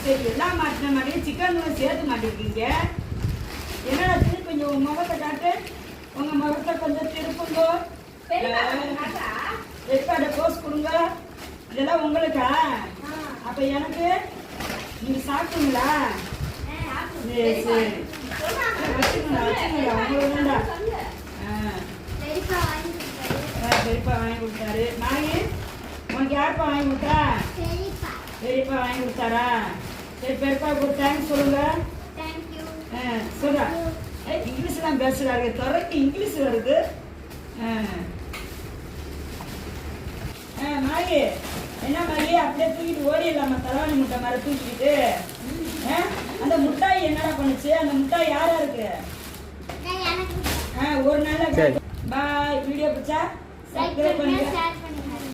சரி எல்லாம் மாட்டின மாதிரி சிக்கன் சேர்த்து மாட்டிருக்கீங்க. என்னடா கொஞ்சம் உங்க முகத்தை காட்டு. உங்க முகத்தை கொஞ்சம் திருப்புங்க. வெப்பாட போஸ் கொடுங்க. இதெல்லாம் உங்களுக்கா? அப்ப எனக்கு நீங்க சாப்பிட்டீங்களா? சரி சரி வச்சுக்கோங்க வச்சுக்கோங்க. உங்களுக்கு பெரியப்பா வாங்கி கொடுத்தாரு. நாயி உனக்கு யாருப்பா வாங்கி கொடுத்தா? பெரியப்பா வாங்கி கொடுத்தாரா? சரி பெரியப்பா ஒரு தேங்க்ஸ் சொல்லுங்க. சொல்றா. இங்கிலீஷ்லாம் பேசுறாரு. துறைக்கு இங்கிலீஷ் வருது. மாயி என்ன மாயி அப்படியே தூக்கிட்டு ஓடிடலாமா? தலைவாணி முட்டை மாதிரி தூக்கிட்டு. அந்த முட்டாய் என்னடா பண்ணுச்சு? அந்த முட்டாய் யாரா இருக்கு? ஒரு நாள் பாய். வீடியோ பிடிச்சா சப்ஸ்கிரைப் பண்ணுங்க.